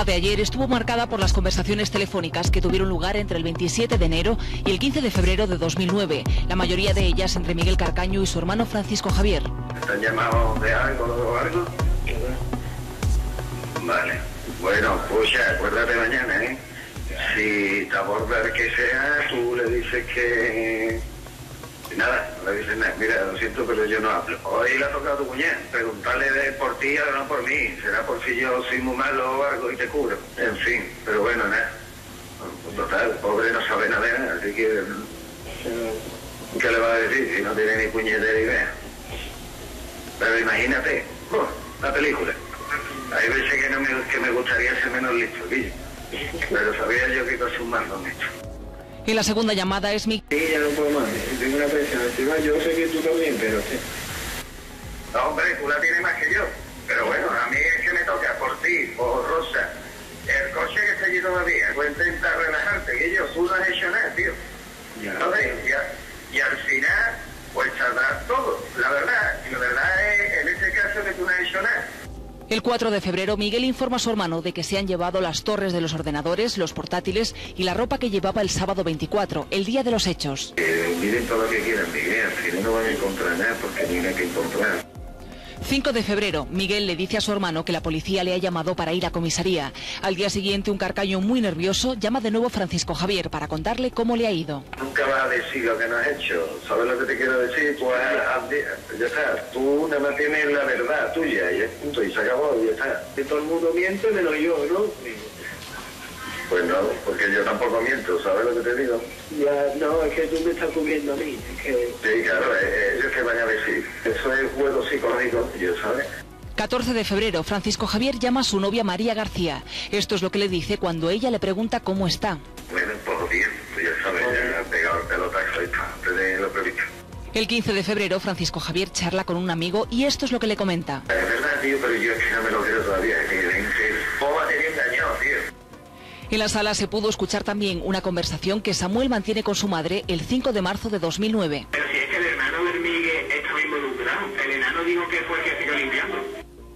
jornada de ayer estuvo marcada por las conversaciones telefónicas que tuvieron lugar entre el 27 de enero y el 15 de febrero de 2009, la mayoría de ellas entre Miguel Carcaño y su hermano Francisco Javier. ¿Te han llamado de algo o algo? Vale. Bueno, pues ya, acuérdate mañana, ¿eh? Si te aborda el que sea, tú le dices que... Nada, no le dices nada. Mira, lo siento, pero yo no hablo. Hoy le ha tocado a tu cuñada. Preguntarle por ti, ahora no por mí. Será por si yo soy muy malo o algo y te curo. En fin, pero bueno, nada. Total, pobre no sabe nada, así que... ¿Qué le va a decir si no tiene ni puñetera idea? Pero imagínate, la película. Hay veces que me gustaría ser menos listo, Guillo. Pero sabía yo que cosas más lo han hecho. En la segunda llamada es mi... Sí, ya no puedo más. Tengo una presión encima. Yo sé que tú también, pero... No, hombre, tú la tienes más que yo. Pero bueno, a mí es que me toca por ti, por Rosa. El coche que está allí todavía. Voy a intentar relajarte, Guillo. Tú no has hecho nada, tío. Ya. Y al final, pues saldrá todo. La verdad es, en este caso, que tú no has hecho nada. El 4 de febrero, Miguel informa a su hermano de que se han llevado las torres de los ordenadores, los portátiles y la ropa que llevaba el sábado 24, el día de los hechos. Miren todo lo que quieran, Miguel. Al final no van a encontrar nada porque ni nada que encontrar. 5 de febrero, Miguel le dice a su hermano que la policía le ha llamado para ir a comisaría. Al día siguiente, un Carcaño muy nervioso llama de nuevo a Francisco Javier para contarle cómo le ha ido. Nunca vas a decir lo que no has hecho. ¿Sabes lo que te quiero decir? Pues ya está. Tú nada más tienes la verdad tuya y es punto. Y se acabó y ya está. Que todo el mundo miente menos yo, ¿no? Pues no, porque yo tampoco miento. ¿Sabes lo que te digo? Ya, no, es que tú me estás cubriendo a mí. Es que... Sí, claro, ellos que van a decir. Eso es juego psicológico, yo, ¿sabes? 14 de febrero, Francisco Javier llama a su novia María García. Esto es lo que le dice cuando ella le pregunta cómo está. Bueno, pues bien, pues ya sabes, ya ha pegado el pelotazo y está, antes de lo previsto. El 15 de febrero, Francisco Javier charla con un amigo y esto es lo que le comenta. Es verdad, tío, pero yo es que no me lo creo todavía. Es que Boba te había engañado, tío. En la sala se pudo escuchar también una conversación que Samuel mantiene con su madre el 5 de marzo de 2009. Pero si es que el hermano del Miguel estaba involucrado. El enano dijo que fue el que siguió limpiando.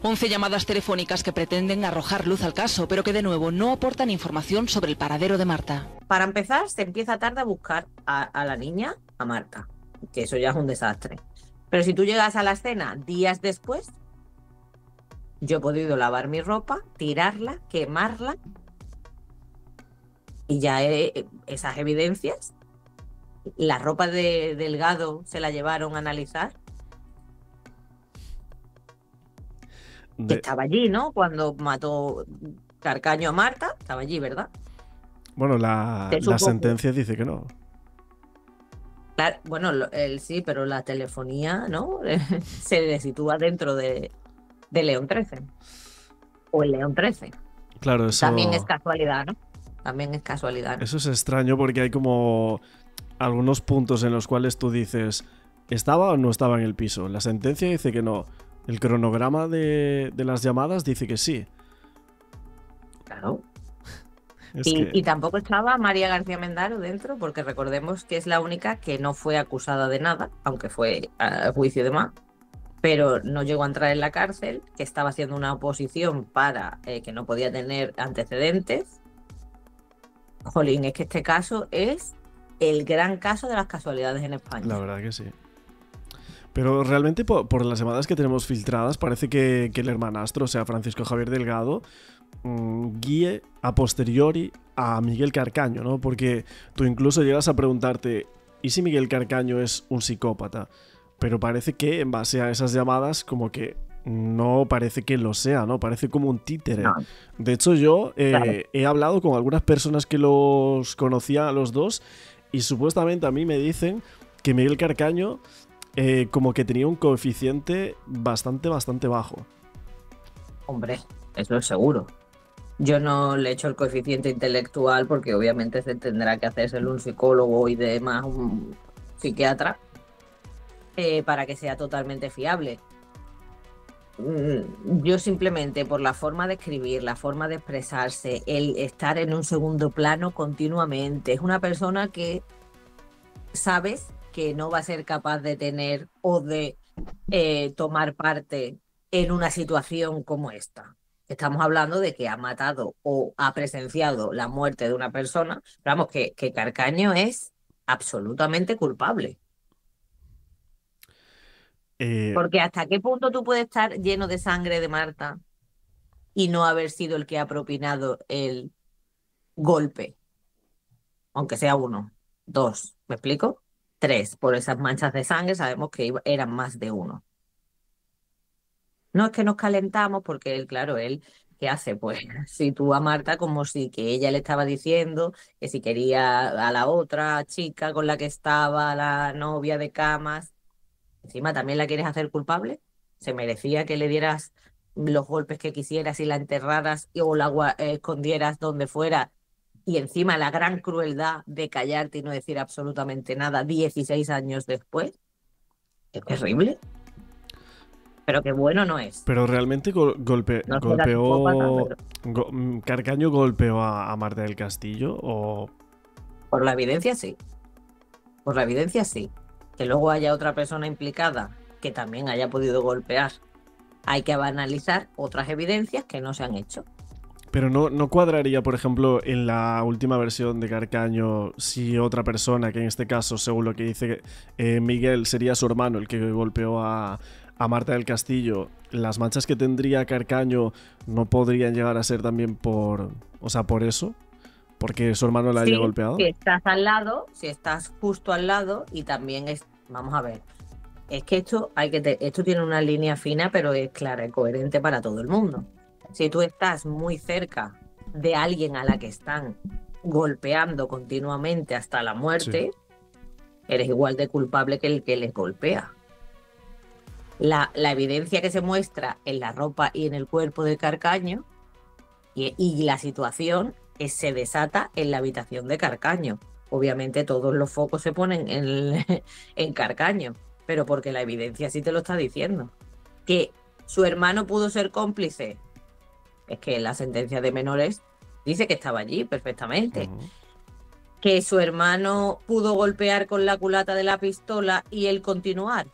11 llamadas telefónicas que pretenden arrojar luz al caso, pero que de nuevo no aportan información sobre el paradero de Marta. Para empezar, se empieza tarde a buscar a la niña, a Marta, que eso ya es un desastre. Pero si tú llegas a la escena días después, yo he podido lavar mi ropa, tirarla, quemarla, y ya esas evidencias, la ropa de Delgado se la llevaron a analizar. Estaba allí, ¿no? Cuando mató Carcaño a Marta, estaba allí, ¿verdad? Bueno, la sentencia dice que no. Bueno, él sí, pero la telefonía, ¿no? Se le sitúa dentro de León 13. O el León 13. Claro, eso... También es casualidad, ¿no? También es casualidad, ¿no? Eso es extraño porque hay como algunos puntos en los cuales tú dices, ¿estaba o no estaba en el piso? La sentencia dice que no. El cronograma de las llamadas dice que sí. Claro. Y tampoco estaba María García Mendaro dentro, porque recordemos que es la única que no fue acusada de nada, aunque fue a juicio de más, pero no llegó a entrar en la cárcel, que estaba haciendo una oposición para que no podía tener antecedentes. Jolín, es que este caso es el gran caso de las casualidades en España. La verdad que sí. Pero realmente por las llamadas que tenemos filtradas parece que el hermanastro, o sea, Francisco Javier Delgado, guíe a posteriori a Miguel Carcaño, ¿no? Porque tú incluso llegas a preguntarte, ¿y si Miguel Carcaño es un psicópata? Pero parece que en base a esas llamadas como que no parece que lo sea, ¿no? Parece como un títere. No. De hecho, yo he hablado con algunas personas que los conocían a los dos y supuestamente a mí me dicen que Miguel Carcaño como que tenía un coeficiente bastante bajo. Hombre, eso es seguro. Yo no le echo el coeficiente intelectual porque obviamente se tendrá que hacerse un psicólogo y demás, un psiquiatra, para que sea totalmente fiable. Yo simplemente por la forma de escribir, la forma de expresarse, el estar en un segundo plano continuamente, es una persona que sabes que no va a ser capaz de tener o de tomar parte en una situación como esta. Estamos hablando de que ha matado o ha presenciado la muerte de una persona. Pero vamos, que Carcaño es absolutamente culpable. Porque ¿hasta qué punto tú puedes estar lleno de sangre de Marta y no haber sido el que ha propinado el golpe? Aunque sea 1, 2, ¿me explico? 3, por esas manchas de sangre sabemos que eran más de 1. No es que nos calentamos porque él, claro, ¿qué hace? Pues sitúa a Marta como si que ella le estaba diciendo que si quería a la otra chica con la que estaba, la novia de camas. Encima también la quieres hacer culpable. Se merecía que le dieras los golpes que quisieras y la enterraras o la escondieras donde fuera. Y encima la gran crueldad de callarte y no decir absolutamente nada 16 años después. Es terrible. Pero qué bueno no es. Pero realmente Carcaño golpeó a Marta del Castillo, ¿o? Por la evidencia sí. Por la evidencia sí. Que luego haya otra persona implicada que también haya podido golpear. Hay que analizar otras evidencias que no se han hecho. Pero no cuadraría, por ejemplo, en la última versión de Carcaño, si otra persona, que en este caso, según lo que dice Miguel, sería su hermano el que golpeó a Marta del Castillo, las manchas que tendría Carcaño no podrían llegar a ser también por eso, porque su hermano la haya golpeado. Si estás al lado, si estás justo al lado, y también vamos a ver, es que esto tiene una línea fina, pero es clara y coherente para todo el mundo. Si tú estás muy cerca de alguien a la que están golpeando continuamente hasta la muerte, eres igual de culpable que el que les golpea. La evidencia que se muestra en la ropa y en el cuerpo de Carcaño y la situación se desata en la habitación de Carcaño. Obviamente todos los focos se ponen en Carcaño, pero porque la evidencia sí te lo está diciendo. Que su hermano pudo ser cómplice. Es que la sentencia de menores dice que estaba allí perfectamente. Que su hermano pudo golpear con la culata de la pistola y él continuar.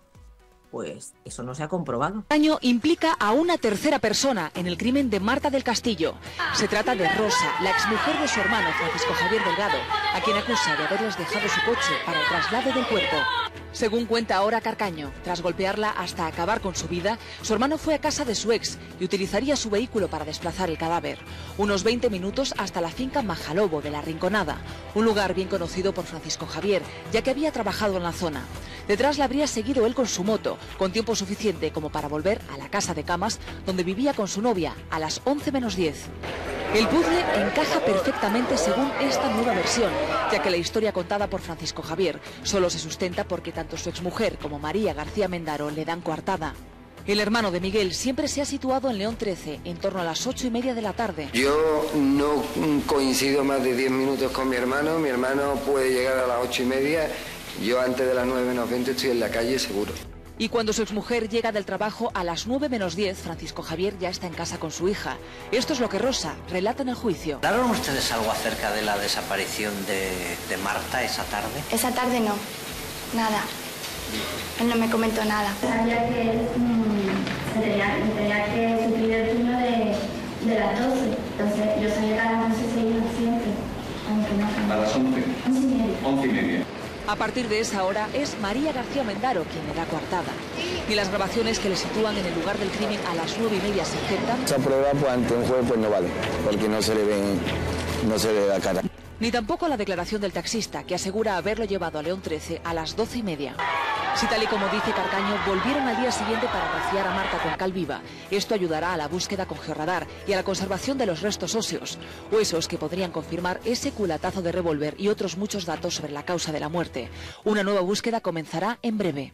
Pues eso no se ha comprobado. Carcaño implica a una tercera persona en el crimen de Marta del Castillo. Se trata de Rosa, la exmujer de su hermano Francisco Javier Delgado, a quien acusa de haberles dejado su coche para el traslado del cuerpo. Según cuenta ahora Carcaño, tras golpearla hasta acabar con su vida, su hermano fue a casa de su ex y utilizaría su vehículo para desplazar el cadáver. Unos 20 minutos hasta la finca Majalobo de la Rinconada, un lugar bien conocido por Francisco Javier, ya que había trabajado en la zona. Detrás la habría seguido él con su moto, con tiempo suficiente como para volver a la casa de camas donde vivía con su novia a las 11 menos 10. El puzzle encaja perfectamente según esta nueva versión, ya que la historia contada por Francisco Javier solo se sustenta porque tanto su exmujer como María García Mendaro le dan coartada. El hermano de Miguel siempre se ha situado en León 13, en torno a las 8:30 de la tarde. Yo no coincido más de 10 minutos con mi hermano puede llegar a las 8:30, yo antes de las 9 menos 20 estoy en la calle seguro. Y cuando su exmujer llega del trabajo a las 9 menos 10, Francisco Javier ya está en casa con su hija. Esto es lo que Rosa relata en el juicio. ¿Hablaron ustedes algo acerca de la desaparición de Marta esa tarde? Esa tarde no, nada. Él no me comentó nada. Sabía que él tenía que suplir el turno de las 12. Entonces yo sabía que a las 11 se iba siempre. Aunque no. ¿A las 11? 11:30. A partir de esa hora es María García Mendaro quien le da coartada. Y las grabaciones que le sitúan en el lugar del crimen a las 9:30 se aceptan. Esa prueba pues, ante un juez pues no vale, porque no se le ve la cara. Ni tampoco la declaración del taxista, que asegura haberlo llevado a León 13 a las 12:30. Si tal y como dice Carcaño, volvieron al día siguiente para rociar a Marta con cal viva. Esto ayudará a la búsqueda con georradar y a la conservación de los restos óseos. Huesos que podrían confirmar ese culatazo de revólver y otros muchos datos sobre la causa de la muerte. Una nueva búsqueda comenzará en breve.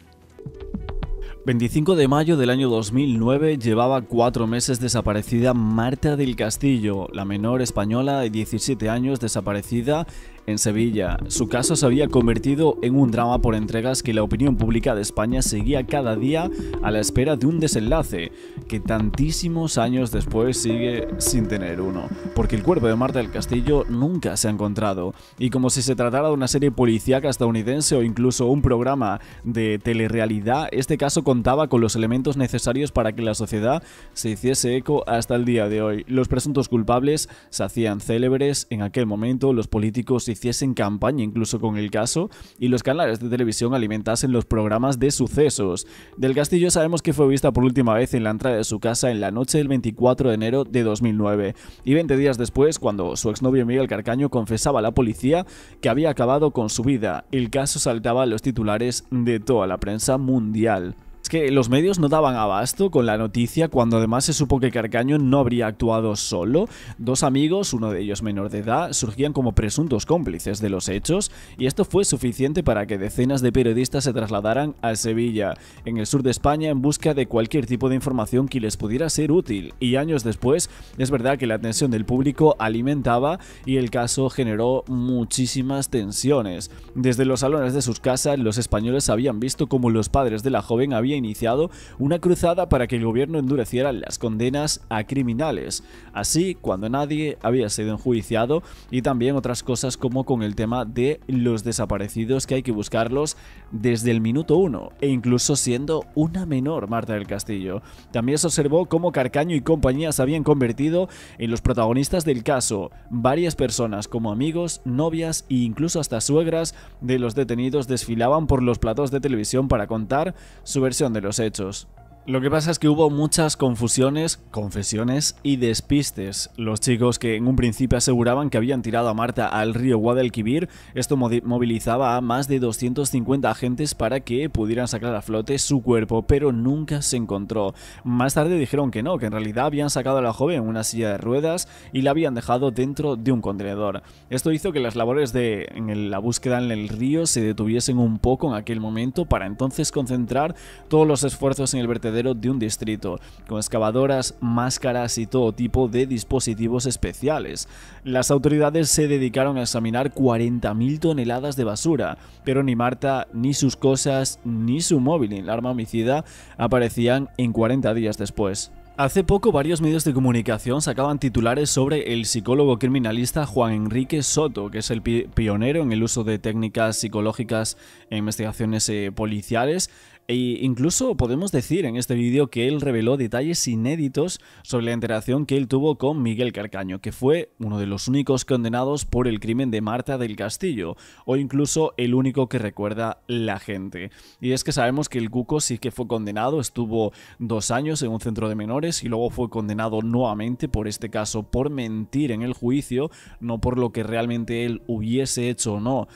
25 de mayo del año 2009 llevaba 4 meses desaparecida Marta del Castillo, la menor española de 17 años desaparecida en Sevilla. Su caso se había convertido en un drama por entregas que la opinión pública de España seguía cada día a la espera de un desenlace que tantísimos años después sigue sin tener uno, porque el cuerpo de Marta del Castillo nunca se ha encontrado, y como si se tratara de una serie policíaca estadounidense o incluso un programa de telerrealidad, este caso contaba con los elementos necesarios para que la sociedad se hiciese eco hasta el día de hoy. Los presuntos culpables se hacían célebres en aquel momento, los políticos hiciesen campaña incluso con el caso y los canales de televisión alimentasen los programas de sucesos. Del Castillo sabemos que fue vista por última vez en la entrada de su casa en la noche del 24 de enero de 2009 y 20 días después, cuando su exnovio Miguel Carcaño confesaba a la policía que había acabado con su vida. El caso saltaba a los titulares de toda la prensa mundial. Es que los medios no daban abasto con la noticia cuando además se supo que Carcaño no habría actuado solo. Dos amigos, uno de ellos menor de edad, surgían como presuntos cómplices de los hechos y esto fue suficiente para que decenas de periodistas se trasladaran a Sevilla, en el sur de España, en busca de cualquier tipo de información que les pudiera ser útil. Y años después, es verdad que la atención del público alimentaba y el caso generó muchísimas tensiones. Desde los salones de sus casas, los españoles habían visto cómo los padres de la joven habían iniciado una cruzada para que el gobierno endureciera las condenas a criminales. Así, cuando nadie había sido enjuiciado, y también otras cosas como con el tema de los desaparecidos, que hay que buscarlos desde el minuto 1, e incluso siendo una menor Marta del Castillo. También se observó cómo Carcaño y compañía se habían convertido en los protagonistas del caso. Varias personas, como amigos, novias e incluso hasta suegras de los detenidos, desfilaban por los platós de televisión para contar su versión de los hechos. Lo que pasa es que hubo muchas confusiones, confesiones y despistes. Los chicos que en un principio aseguraban que habían tirado a Marta al río Guadalquivir, esto movilizaba a más de 250 agentes para que pudieran sacar a flote su cuerpo, pero nunca se encontró. Más tarde dijeron que no, que en realidad habían sacado a la joven en una silla de ruedas y la habían dejado dentro de un contenedor. Esto hizo que las labores en la búsqueda en el río se detuviesen un poco en aquel momento, para entonces concentrar todos los esfuerzos en el vertedero de un distrito, con excavadoras, máscaras y todo tipo de dispositivos especiales. Las autoridades se dedicaron a examinar 40.000 toneladas de basura, pero ni Marta, ni sus cosas, ni su móvil, ni el arma homicida aparecían en 40 días después. Hace poco varios medios de comunicación sacaban titulares sobre el psicólogo criminalista Juan Enrique Soto, que es el pionero en el uso de técnicas psicológicas en investigaciones policiales. E incluso podemos decir en este vídeo que él reveló detalles inéditos sobre la interacción que él tuvo con Miguel Carcaño, que fue uno de los únicos condenados por el crimen de Marta del Castillo, o incluso el único que recuerda la gente. Y es que sabemos que el Cuco sí que fue condenado, estuvo 2 años en un centro de menores y luego fue condenado nuevamente, por este caso por mentir en el juicio, no por lo que realmente él hubiese hecho o no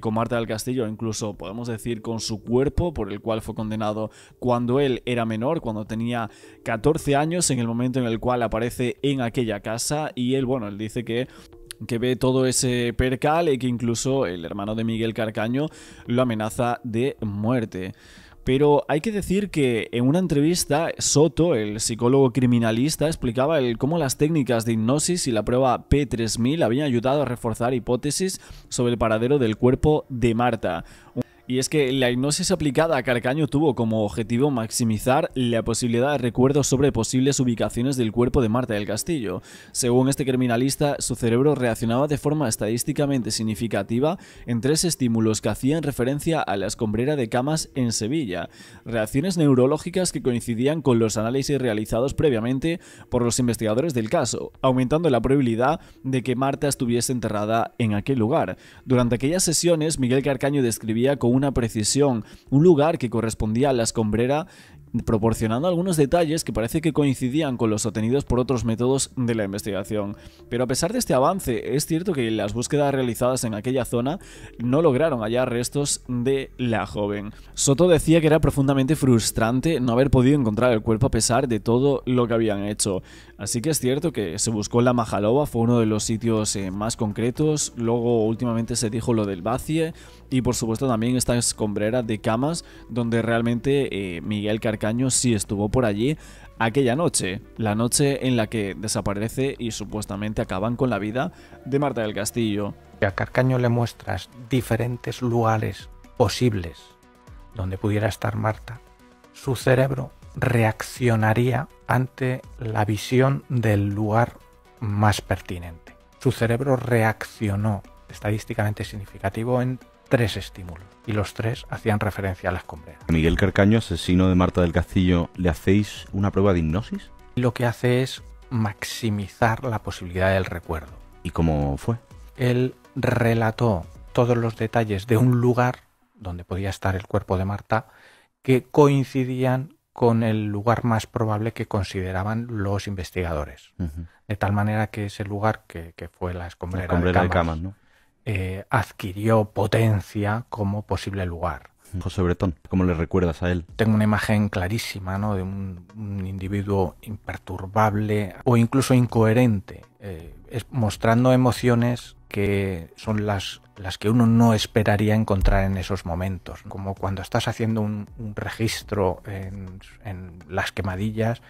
con Marta del Castillo, incluso podemos decir con su cuerpo, por el cual fue condenado cuando él era menor, cuando tenía 14 años, en el momento en el cual aparece en aquella casa. Y él, bueno, él dice que ve todo ese percal y que incluso el hermano de Miguel Carcaño lo amenaza de muerte. Pero hay que decir que en una entrevista Soto, el psicólogo criminalista, explicaba cómo las técnicas de hipnosis y la prueba P3000 habían ayudado a reforzar hipótesis sobre el paradero del cuerpo de Marta. Y es que la hipnosis aplicada a Carcaño tuvo como objetivo maximizar la posibilidad de recuerdos sobre posibles ubicaciones del cuerpo de Marta del Castillo. Según este criminalista, su cerebro reaccionaba de forma estadísticamente significativa en 3 estímulos que hacían referencia a la escombrera de camas en Sevilla. Reacciones neurológicas que coincidían con los análisis realizados previamente por los investigadores del caso, aumentando la probabilidad de que Marta estuviese enterrada en aquel lugar. Durante aquellas sesiones, Miguel Carcaño describía con una precisión un lugar que correspondía a la escombrera, proporcionando algunos detalles que parece que coincidían con los obtenidos por otros métodos de la investigación. Pero a pesar de este avance, es cierto que las búsquedas realizadas en aquella zona no lograron hallar restos de la joven. Soto decía que era profundamente frustrante no haber podido encontrar el cuerpo a pesar de todo lo que habían hecho. Así que es cierto que se buscó la Majaloba, fue uno de los sitios más concretos. Luego últimamente se dijo lo del Bacie y por supuesto también esta escombrera de camas donde realmente Miguel Carcaño sí estuvo por allí aquella noche, la noche en la que desaparece y supuestamente acaban con la vida de Marta del Castillo. A Carcaño le muestras diferentes lugares posibles donde pudiera estar Marta, su cerebro reaccionaría ante la visión del lugar más pertinente. Su cerebro reaccionó estadísticamente significativo en 3 estímulos y los 3 hacían referencia a la escombrera. ¿A Miguel Carcaño, asesino de Marta del Castillo, le hacéis una prueba de hipnosis? Lo que hace es maximizar la posibilidad del recuerdo. ¿Y cómo fue? Él relató todos los detalles de un lugar donde podía estar el cuerpo de Marta que coincidían con el lugar más probable que consideraban los investigadores. De tal manera que ese lugar, que fue la escombrera de camas, ¿no? Adquirió potencia como posible lugar. José Bretón, ¿cómo le recuerdas a él? Tengo una imagen clarísima, ¿no?, de un individuo imperturbable o incluso incoherente, mostrando emociones que son las que uno no esperaría encontrar en esos momentos, como cuando estás haciendo un registro en las quemadillas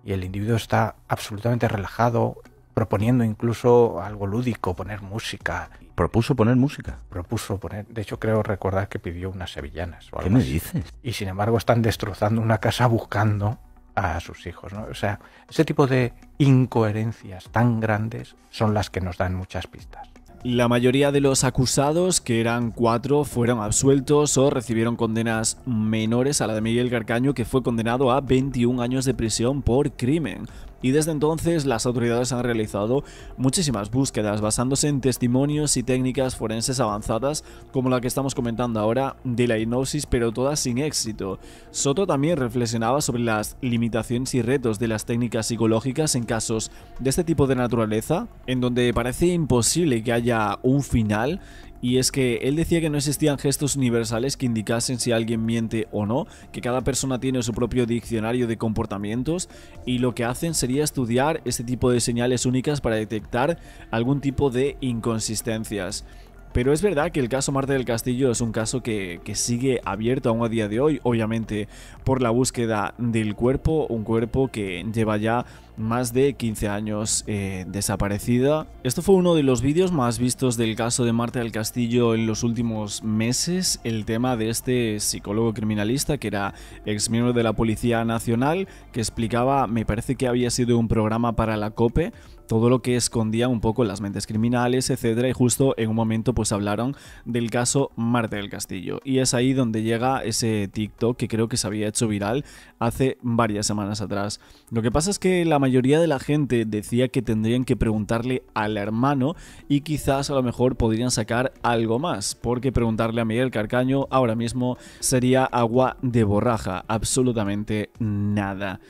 y el individuo está absolutamente relajado, proponiendo incluso algo lúdico, poner música. ¿Propuso poner música? Propuso poner, de hecho creo recordar que pidió unas sevillanas o algo ¿Qué me así. dices? Y sin embargo están destrozando una casa buscando a sus hijos, ¿no? O sea, ese tipo de incoherencias tan grandes son las que nos dan muchas pistas. La mayoría de los acusados, que eran 4, fueron absueltos o recibieron condenas menores a la de Miguel Carcaño, que fue condenado a 21 años de prisión por crimen. Y desde entonces las autoridades han realizado muchísimas búsquedas basándose en testimonios y técnicas forenses avanzadas como la que estamos comentando ahora de la hipnosis, pero todas sin éxito. Soto también reflexionaba sobre las limitaciones y retos de las técnicas psicológicas en casos de este tipo de naturaleza, en donde parece imposible que haya un final. Y es que él decía que no existían gestos universales que indicasen si alguien miente o no, que cada persona tiene su propio diccionario de comportamientos y lo que hacen sería estudiar este tipo de señales únicas para detectar algún tipo de inconsistencias. Pero es verdad que el caso Marta del Castillo es un caso que sigue abierto aún a día de hoy, obviamente por la búsqueda del cuerpo, un cuerpo que lleva ya más de 15 años desaparecida. Esto fue uno de los vídeos más vistos del caso de Marta del Castillo en los últimos meses, el tema de este psicólogo criminalista que era ex miembro de la Policía Nacional, que explicaba, me parece que había sido un programa para la COPE, todo lo que escondía un poco las mentes criminales, etcétera, y justo en un momento pues hablaron del caso Marta del Castillo. Y es ahí donde llega ese TikTok que creo que se había hecho viral hace varias semanas atrás. Lo que pasa es que la mayoría de la gente decía que tendrían que preguntarle al hermano y quizás a lo mejor podrían sacar algo más, porque preguntarle a Miguel Carcaño ahora mismo sería agua de borraja, absolutamente nada.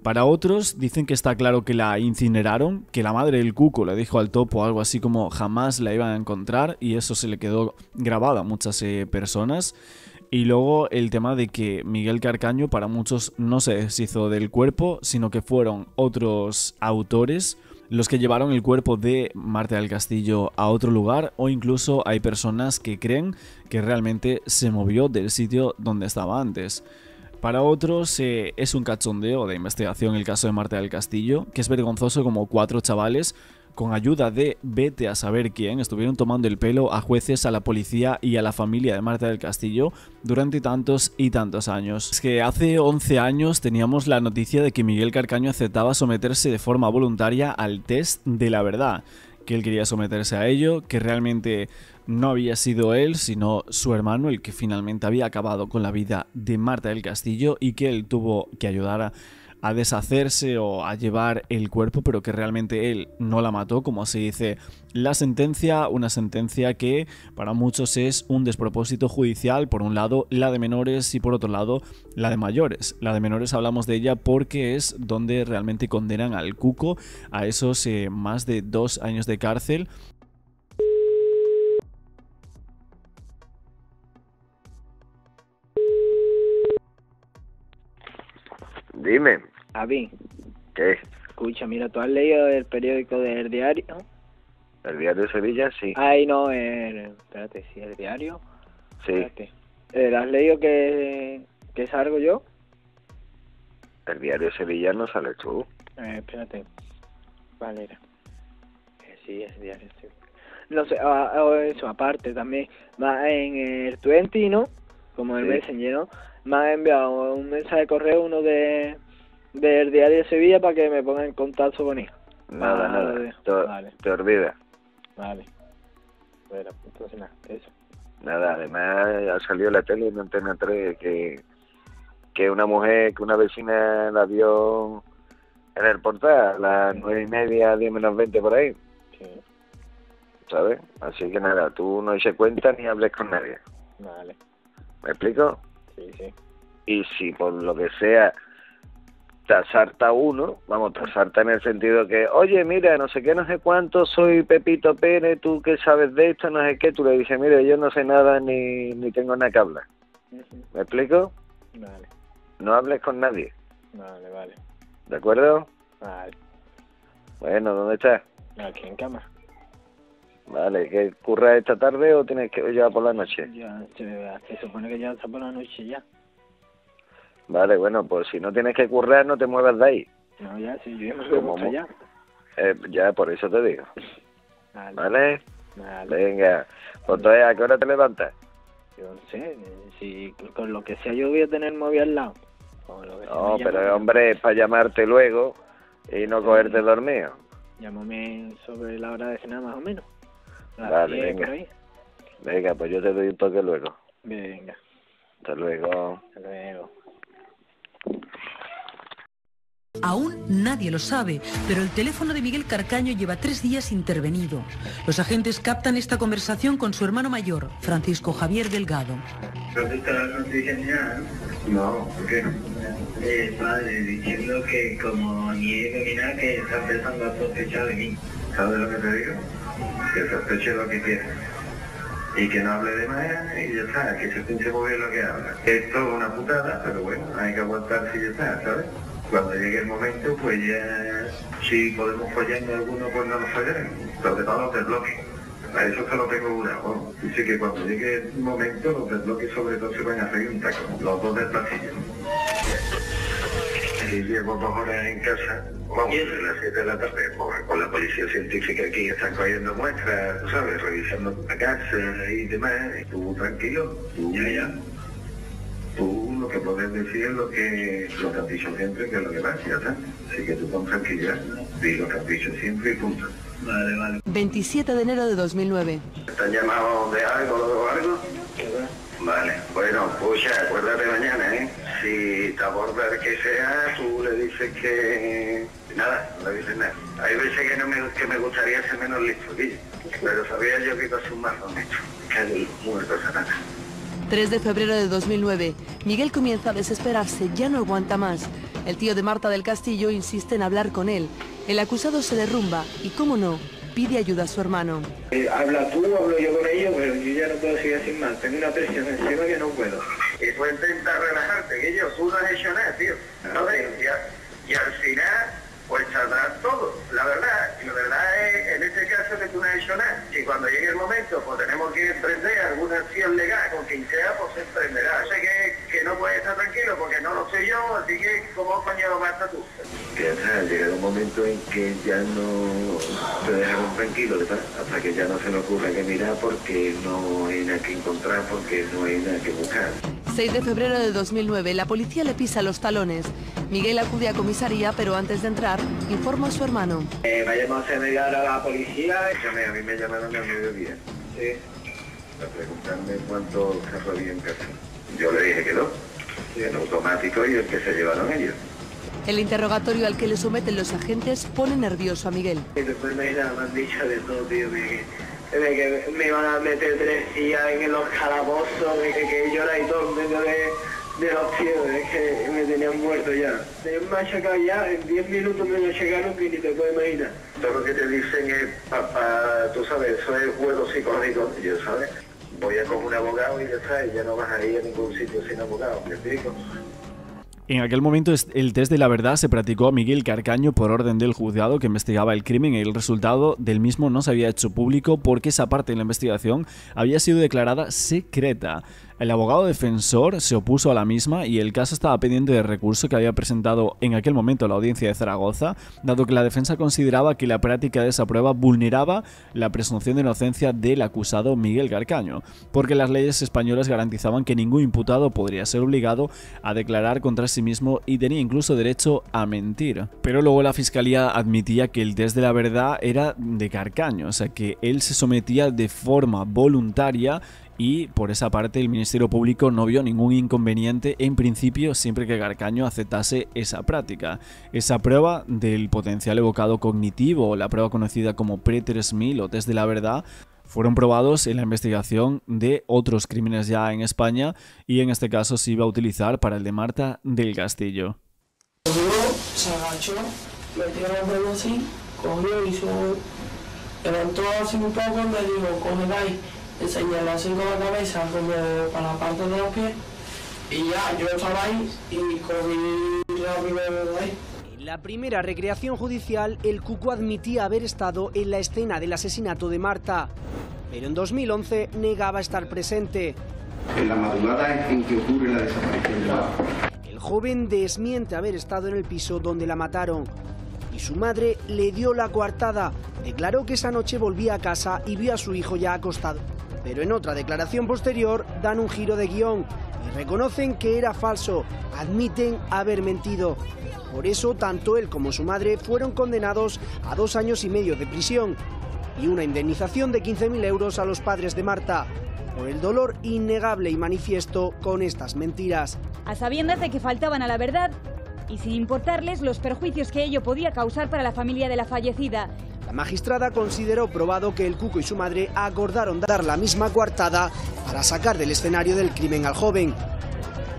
Para otros dicen que está claro que la incineraron, que la madre del Cuco le dijo al Topo algo así como jamás la iban a encontrar y eso se le quedó grabado a muchas personas. Y luego el tema de que Miguel Carcaño para muchos no se deshizo del cuerpo, sino que fueron otros autores los que llevaron el cuerpo de Marta del Castillo a otro lugar, o incluso hay personas que creen que realmente se movió del sitio donde estaba antes. Para otros es un cachondeo de investigación el caso de Marta del Castillo, que es vergonzoso como 4 chavales, con ayuda de vete a saber quién, estuvieron tomando el pelo a jueces, a la policía y a la familia de Marta del Castillo durante tantos y tantos años. Es que hace 11 años teníamos la noticia de que Miguel Carcaño aceptaba someterse de forma voluntaria al test de la verdad, que él quería someterse a ello, que realmente no había sido él, sino su hermano el que finalmente había acabado con la vida de Marta del Castillo y que él tuvo que ayudar a deshacerse o a llevar el cuerpo, pero que realmente él no la mató, como se dice la sentencia, una sentencia que para muchos es un despropósito judicial, por un lado la de menores y por otro lado la de mayores. La de menores hablamos de ella porque es donde realmente condenan al Cuco a esos más de 2 años de cárcel. Dime. Avi. ¿Qué? Escucha, mira, ¿tú has leído el periódico del diario? ¿El diario de Sevilla? Sí. Ay, no, espérate, sí, el diario. Sí. Espérate. ¿Has leído que salgo yo? El diario de Sevilla no sale tú. Espérate. Vale, era. Sí, es el diario de Sevilla. No sé, eso, aparte también, va en el 20, ¿no? Como el Messenger, ¿no? Me ha enviado un mensaje de correo, uno del diario de Sevilla, para que me ponga en contacto con él. Nada. Te olvidas. Vale. Bueno, entonces nada, eso. Nada, además ha salido en la tele en Antena 3 que una mujer, que una vecina la vio en el portal a las 9:30, 10 menos 20 por ahí. Sí. ¿Sabes? Así que nada, tú no eches cuenta ni hables con nadie. Vale. ¿Me explico? Sí, sí. Y si por lo que sea te asalta uno, vamos, te asalta en el sentido que, oye, mira, no sé qué, no sé cuánto, soy Pepito Pérez, tú que sabes de esto, no sé qué, tú le dices, mira, yo no sé nada ni tengo nada que hablar. ¿Me explico? Vale. No hables con nadie. Vale, vale. ¿De acuerdo? Vale. Bueno, ¿dónde estás? Aquí en cama. Vale, ¿que curras esta tarde o tienes que ya por la noche? Ya, se supone que ya está por la noche ya. Vale, bueno, pues si no tienes que currar, no te muevas de ahí. No, ya, sí, yo me voy para allá. Ya, por eso te digo. Vale. ¿Vale? Venga, pues entonces, ¿a qué hora te levantas? Yo no sé, si con lo que sea yo voy a tener el móvil al lado. No, pero hombre, es para llamarte luego y no cogerte dormido. Llámame sobre la hora de cenar más o menos. Vale, venga. Venga, pues yo te doy un toque luego. Venga. Hasta luego. Hasta luego. Aún nadie lo sabe, pero el teléfono de Miguel Carcaño lleva 3 días intervenido. Los agentes captan esta conversación con su hermano mayor, Francisco Javier Delgado. ¿Dónde está la noticia ya? No, ¿por qué? Padre, diciendo que como niego ni nada, que está empezando a sospechar de mí. ¿Sabes lo que te digo? Que sospeche lo que quiera. Y que no hable de más y ya está, que se pinche muy bien lo que habla. Esto es una putada, pero bueno, hay que aguantarse y ya está, ¿sabes? Cuando llegue el momento, pues ya, si podemos follarnos alguno, pues no nos follaremos. Sobre todo los desbloques. A eso te lo tengo jurado. Dice que cuando llegue el momento, los desbloques sobre todo se van a hacer un taco. Los dos del pasillo. Y llevo 2 horas en casa, vamos, a las 7 de la tarde, con la policía científica aquí están cogiendo muestras, tú sabes, revisando la casa y demás, y tú tranquilo, tú ya. Tú lo que puedes decir es lo que has dicho siempre, que es lo que pasa, ya está. Así que tú con tranquilidad, di lo que has dicho siempre y punto. Vale, vale. 27 de enero de 2009. ¿Te han llamado de algo o algo? Vale, bueno, pues ya, acuérdate mañana, ¿eh? Si te aborda el que sea, tú le dices que... Nada, no le dices nada. Hay veces que me gustaría ser menos listo, Guille. Pero sabía yo que iba a ser un marrón listo. Que muerto Satanás. 3 de febrero de 2009. Miguel comienza a desesperarse, ya no aguanta más. El tío de Marta del Castillo insiste en hablar con él. El acusado se derrumba y, cómo no, pide ayuda a su hermano. Habla tú, hablo yo con ellos, pero yo ya no puedo seguir sin más. Tengo una presión encima que no puedo. Y tú intentas relajarte, que tú no has hecho nada, tío. Y al final, pues saldrá todo. La verdad es, en este caso, que tú no has hecho nada. Y cuando llegue el momento, pues tenemos que emprender alguna acción legal con quien sea, pues se emprenderá. Sé que no puedes estar tranquilo porque no lo sé yo, así que ¿cómo coño vas a estar tú? Que ha llegado un momento en que ya no te dejaron tranquilo, hasta que ya no se le ocurra que mirar porque no hay nada que encontrar, porque no hay nada que buscar. 6 de febrero de 2009, la policía le pisa los talones. Miguel acude a comisaría, pero antes de entrar, informa a su hermano. Vayamos a mediar a la policía. A mí me llamaron al mediodía. Sí. Para preguntarme cuánto carro había en casa. Yo le dije que no. En automático y el que se llevaron ellos. El interrogatorio al que le someten los agentes pone nervioso a Miguel. Después me han dicho de todo, tío, que me iban a meter 3 días en los calabozos, que yo era y todo en medio de los tíos, es que me tenían muerto ya. Me han checado ya, en 10 minutos me lo checaron que ni te puedes imaginar. Todo lo que te dicen es, tú sabes, eso es juego psicológico, yo sabes. Voy a con un abogado y ya sabes, ya no vas a ir a ningún sitio sin abogado, ¿me explico? En aquel momento el test de la verdad se practicó a Miguel Carcaño por orden del juzgado que investigaba el crimen y el resultado del mismo no se había hecho público porque esa parte de la investigación había sido declarada secreta. El abogado defensor se opuso a la misma y el caso estaba pendiente de recurso que había presentado en aquel momento la audiencia de Zaragoza, dado que la defensa consideraba que la práctica de esa prueba vulneraba la presunción de inocencia del acusado Miguel Carcaño, porque las leyes españolas garantizaban que ningún imputado podría ser obligado a declarar contra sí mismo y tenía incluso derecho a mentir. Pero luego la fiscalía admitía que el test de la verdad era de Carcaño, o sea que él se sometía de forma voluntaria y por esa parte el Ministerio Público no vio ningún inconveniente en principio siempre que Carcaño aceptase esa práctica. Esa prueba del potencial evocado cognitivo, la prueba conocida como Pre-3000 o test de la verdad, fueron probados en la investigación de otros crímenes ya en España y en este caso se iba a utilizar para el de Marta del Castillo. Se agachó, metió los dedos así, cogió, hizo, levantó así un poco, me dijo, coge ahí, enseñarle así con la cabeza, como para la parte de los pies, y ya, yo estaba ahí y cogí rápido de ahí. En la primera recreación judicial, el Cuco admitía haber estado en la escena del asesinato de Marta, pero en 2011 negaba estar presente. En la madrugada en que ocurre la desaparición de Marta. El joven desmiente haber estado en el piso donde la mataron y su madre le dio la coartada. Declaró que esa noche volvía a casa y vio a su hijo ya acostado. Pero en otra declaración posterior dan un giro de guión y reconocen que era falso, admiten haber mentido. Por eso, tanto él como su madre fueron condenados a 2 años y medio de prisión y una indemnización de 15.000 euros a los padres de Marta, por el dolor innegable y manifiesto con estas mentiras. A sabiendas de que faltaban a la verdad y sin importarles los perjuicios que ello podía causar para la familia de la fallecida. La magistrada consideró probado que el Cuco y su madre acordaron dar la misma coartada para sacar del escenario del crimen al joven.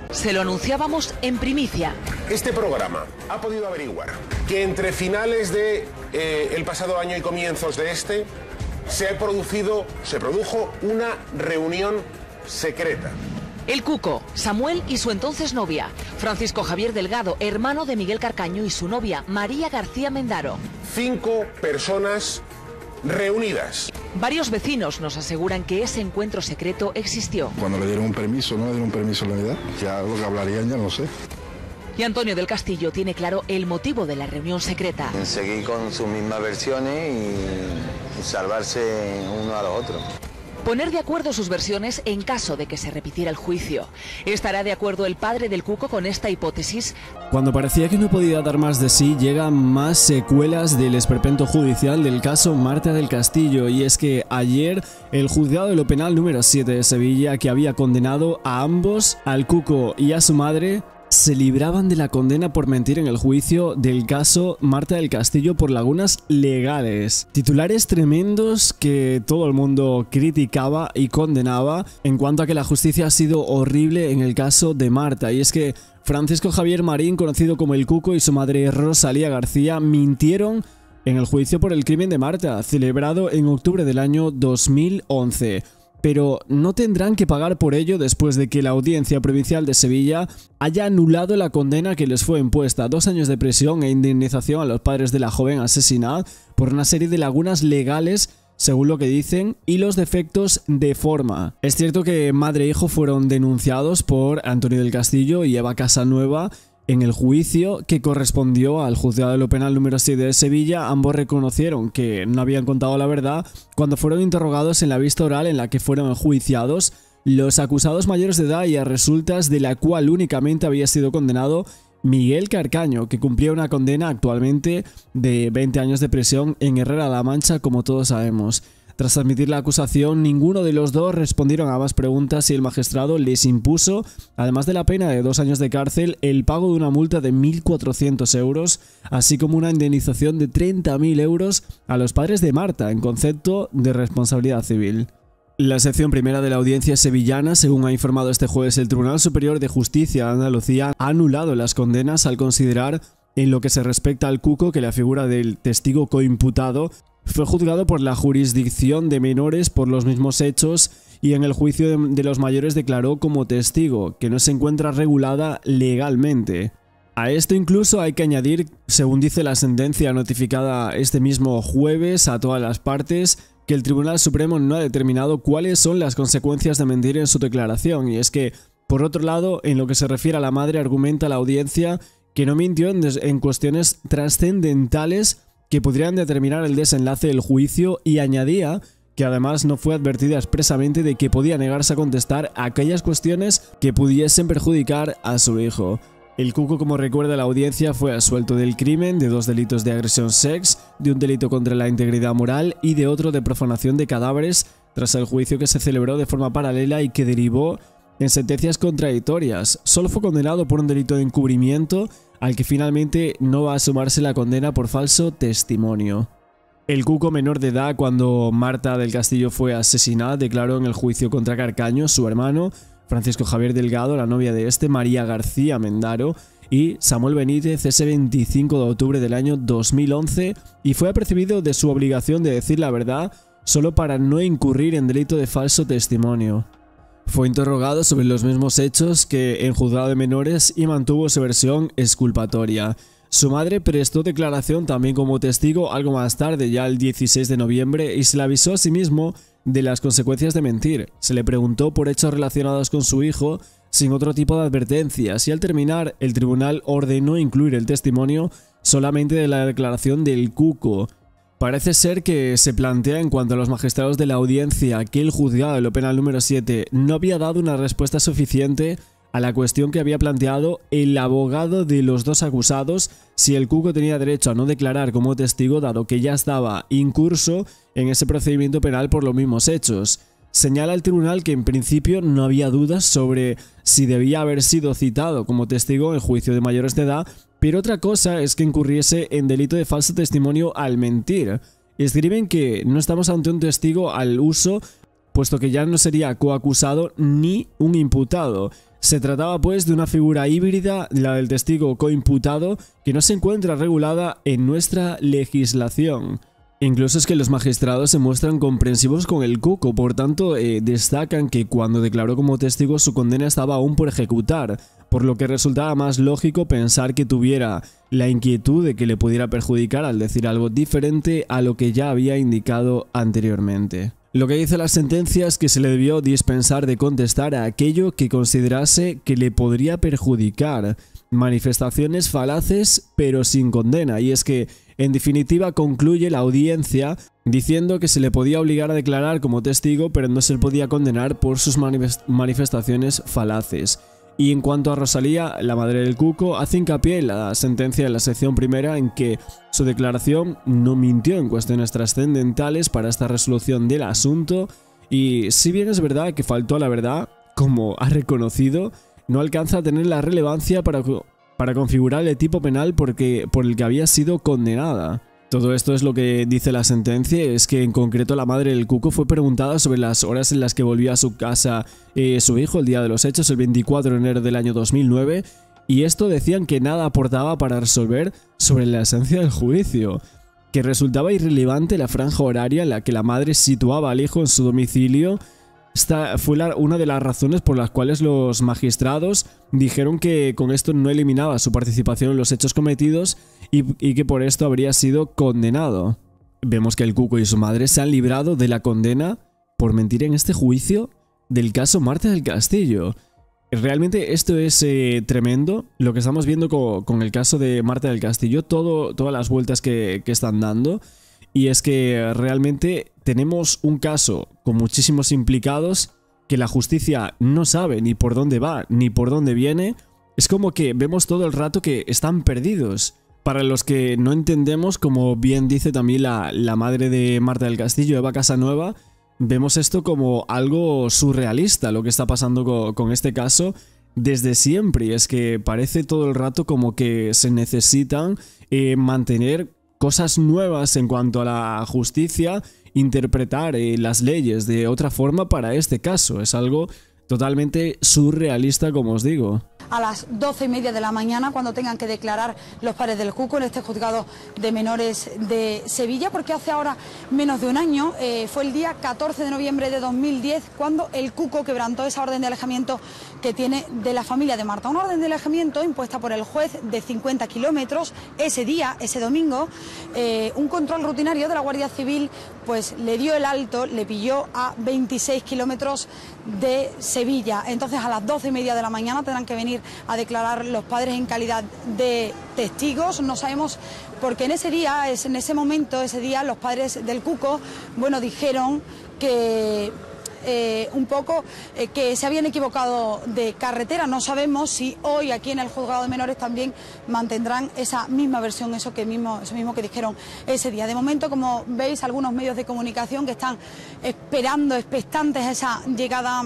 Se lo anunciábamos en primicia. Este programa ha podido averiguar que entre finales de el pasado año y comienzos de este se produjo una reunión secreta. El Cuco, Samuel y su entonces novia, Francisco Javier Delgado, hermano de Miguel Carcaño, y su novia, María García Mendaro. 5 personas reunidas. Varios vecinos nos aseguran que ese encuentro secreto existió. Cuando le dieron un permiso, no le dieron un permiso a la unidad, ya lo que hablarían ya no sé. Y Antonio del Castillo tiene claro el motivo de la reunión secreta. Seguir con sus mismas versiones y salvarse uno a los otros. Poner de acuerdo sus versiones en caso de que se repitiera el juicio. ¿Estará de acuerdo el padre del Cuco con esta hipótesis? Cuando parecía que no podía dar más de sí, llegan más secuelas del esperpento judicial del caso Marta del Castillo, y es que ayer el juzgado de lo penal número 7 de Sevilla, que había condenado a ambos, al Cuco y a su madre, se libraban de la condena por mentir en el juicio del caso Marta del Castillo por lagunas legales. Titulares tremendos que todo el mundo criticaba y condenaba en cuanto a que la justicia ha sido horrible en el caso de Marta, y es que Francisco Javier Marín, conocido como el Cuco, y su madre Rosalía García mintieron en el juicio por el crimen de Marta, celebrado en octubre del año 2011. Pero no tendrán que pagar por ello después de que la Audiencia Provincial de Sevilla haya anulado la condena que les fue impuesta: 2 años de prisión e indemnización a los padres de la joven asesinada por una serie de lagunas legales, según lo que dicen, y los defectos de forma. Es cierto que madre e hijo fueron denunciados por Antonio del Castillo y Eva Casanueva en el juicio que correspondió al juzgado de lo penal número 7 de Sevilla. Ambos reconocieron que no habían contado la verdad cuando fueron interrogados en la vista oral en la que fueron enjuiciados los acusados mayores de edad y a resultas de la cual únicamente había sido condenado Miguel Carcaño, que cumplía una condena actualmente de 20 años de prisión en Herrera-La Mancha, como todos sabemos. Tras admitir la acusación, ninguno de los dos respondieron a ambas preguntas y el magistrado les impuso, además de la pena de 2 años de cárcel, el pago de una multa de 1.400 euros, así como una indemnización de 30.000 euros a los padres de Marta, en concepto de responsabilidad civil. La sección primera de la audiencia sevillana, según ha informado este jueves el Tribunal Superior de Justicia de Andalucía, ha anulado las condenas al considerar, en lo que se respecta al Cuco, que la figura del testigo coimputado fue juzgado por la jurisdicción de menores por los mismos hechos y en el juicio de los mayores declaró como testigo, que no se encuentra regulada legalmente. A esto incluso hay que añadir, según dice la sentencia notificada este mismo jueves a todas las partes, que el Tribunal Supremo no ha determinado cuáles son las consecuencias de mentir en su declaración, y es que, por otro lado, en lo que se refiere a la madre, argumenta la audiencia que no mintió en cuestiones trascendentales que podrían determinar el desenlace del juicio, y añadía que además no fue advertida expresamente de que podía negarse a contestar a aquellas cuestiones que pudiesen perjudicar a su hijo. El Cuco, como recuerda la audiencia, fue absuelto del crimen, de 2 delitos de agresión sex, de un delito contra la integridad moral y de otro de profanación de cadáveres, tras el juicio que se celebró de forma paralela y que derivó en sentencias contradictorias. Solo fue condenado por un delito de encubrimiento, al que finalmente no va a sumarse la condena por falso testimonio. El Cuco, menor de edad cuando Marta del Castillo fue asesinada, declaró en el juicio contra Carcaño, su hermano, Francisco Javier Delgado, la novia de este, María García Mendaro, y Samuel Benítez, ese 25 de octubre del año 2011, y fue apercibido de su obligación de decir la verdad solo para no incurrir en delito de falso testimonio. Fue interrogado sobre los mismos hechos que en juzgado de menores y mantuvo su versión exculpatoria. Su madre prestó declaración también como testigo algo más tarde, ya el 16 de noviembre, y se le avisó a sí mismo de las consecuencias de mentir. Se le preguntó por hechos relacionados con su hijo sin otro tipo de advertencias, y al terminar el tribunal ordenó incluir el testimonio solamente de la declaración del Cuco. Parece ser que se plantea en cuanto a los magistrados de la audiencia que el juzgado de lo penal número 7 no había dado una respuesta suficiente a la cuestión que había planteado el abogado de los dos acusados, si el Cuco tenía derecho a no declarar como testigo dado que ya estaba incurso en ese procedimiento penal por los mismos hechos. Señala el tribunal que en principio no había dudas sobre si debía haber sido citado como testigo en juicio de mayores de edad, pero otra cosa es que incurriese en delito de falso testimonio al mentir. Escriben que no estamos ante un testigo al uso, puesto que ya no sería coacusado ni un imputado. Se trataba pues de una figura híbrida, la del testigo coimputado, que no se encuentra regulada en nuestra legislación. Incluso es que los magistrados se muestran comprensivos con el Cuco, por tanto destacan que cuando declaró como testigo su condena estaba aún por ejecutar, por lo que resultaba más lógico pensar que tuviera la inquietud de que le pudiera perjudicar al decir algo diferente a lo que ya había indicado anteriormente. Lo que dice la sentencia es que se le debió dispensar de contestar a aquello que considerase que le podría perjudicar. Manifestaciones falaces pero sin condena, y es que en definitiva concluye la audiencia diciendo que se le podía obligar a declarar como testigo pero no se le podía condenar por sus manifestaciones falaces. Y en cuanto a Rosalía, la madre del Cuco, hace hincapié en la sentencia de la sección primera en que su declaración no mintió en cuestiones trascendentales para esta resolución del asunto, y si bien es verdad que faltó a la verdad, como ha reconocido, no alcanza a tener la relevancia para configurar el tipo penal por el que había sido condenada. Todo esto es lo que dice la sentencia, es que en concreto la madre del Cuco fue preguntada sobre las horas en las que volvía a su casa su hijo el día de los hechos, el 24 de enero del año 2009, y esto decían que nada aportaba para resolver sobre la esencia del juicio, que resultaba irrelevante la franja horaria en la que la madre situaba al hijo en su domicilio. Esta fue una de las razones por las cuales los magistrados dijeron que con esto no eliminaba su participación en los hechos cometidos y que por esto habría sido condenado. Vemos que el Cuco y su madre se han librado de la condena por mentir en este juicio del caso Marta del Castillo. Realmente esto es tremendo, lo que estamos viendo con el caso de Marta del Castillo, todas las vueltas que están dando. Y es que realmente tenemos un caso con muchísimos implicados que la justicia no sabe ni por dónde va ni por dónde viene. Es como que vemos todo el rato que están perdidos. Para los que no entendemos, como bien dice también la madre de Marta del Castillo, Eva Casanueva, vemos esto como algo surrealista, lo que está pasando con este caso desde siempre. Y es que parece todo el rato como que se necesitan mantener cosas nuevas en cuanto a la justicia, interpretar las leyes de otra forma para este caso. Es algo totalmente surrealista, como os digo. A las 12:30 de la mañana, cuando tengan que declarar los padres del Cuco en este juzgado de menores de Sevilla, porque hace ahora menos de un año, fue el día 14 de noviembre de 2010, cuando el Cuco quebrantó esa orden de alejamiento que tiene de la familia de Marta. Una orden de alejamiento impuesta por el juez de 50 kilómetros. Ese día, ese domingo, un control rutinario de la Guardia Civil pues le dio el alto, le pilló a 26 kilómetros de Sevilla. Entonces a las 12:30 de la mañana tendrán que venir a declarar los padres en calidad de testigos. No sabemos porque en ese día, ese momento, ese día los padres del Cuco, bueno, dijeron que un poco que se habían equivocado de carretera. No sabemos si hoy aquí en el juzgado de menores también mantendrán esa misma versión, eso mismo que dijeron ese día. De momento, como veis, algunos medios de comunicación que están esperando, expectantes esa llegada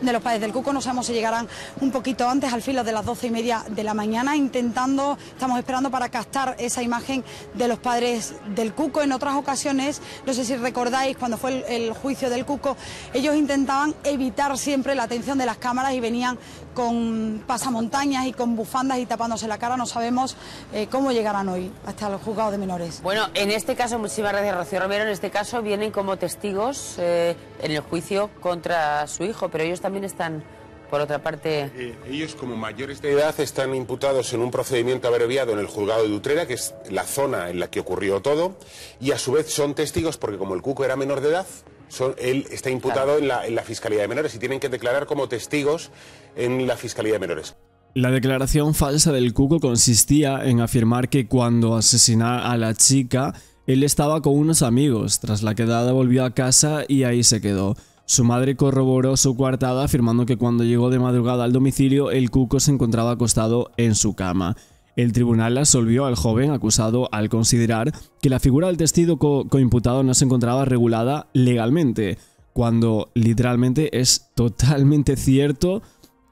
de los padres del Cuco. No sabemos si llegarán un poquito antes, al filo de las 12:30 de la mañana, estamos esperando para captar esa imagen de los padres del Cuco. En otras ocasiones, no sé si recordáis, cuando fue el juicio del Cuco, ellos intentaban evitar siempre la atención de las cámaras y venían con pasamontañas y con bufandas y tapándose la cara. No sabemos cómo llegarán hoy hasta el juzgado de menores. Bueno, en este caso, muchísimas gracias, Rocío Romero, en este caso vienen como testigos en el juicio contra su hijo, pero ellos también están, por otra parte... ellos, como mayores de edad, están imputados en un procedimiento abreviado en el juzgado de Utrera, que es la zona en la que ocurrió todo, y a su vez son testigos porque como el Cuco era menor de edad, él está imputado en la Fiscalía de Menores y tienen que declarar como testigos en la Fiscalía de Menores. La declaración falsa del Cuco consistía en afirmar que cuando asesinara a la chica, él estaba con unos amigos. Tras la quedada volvió a casa y ahí se quedó. Su madre corroboró su coartada afirmando que cuando llegó de madrugada al domicilio, el Cuco se encontraba acostado en su cama. El tribunal absolvió al joven acusado al considerar que la figura del testigo coimputado no se encontraba regulada legalmente, cuando literalmente es totalmente cierto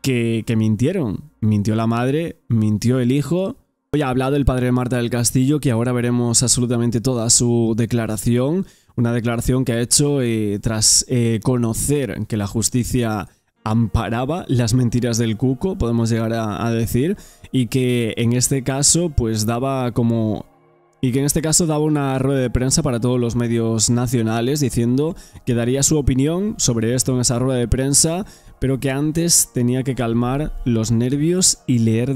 que mintieron. Mintió la madre, mintió el hijo. Hoy ha hablado el padre de Marta del Castillo, que ahora veremos absolutamente toda su declaración. Una declaración que ha hecho tras conocer que la justicia amparaba las mentiras del Cuco, podemos llegar a decir, y que en este caso pues daba una rueda de prensa para todos los medios nacionales diciendo que daría su opinión sobre esto en esa rueda de prensa, pero que antes tenía que calmar los nervios y leer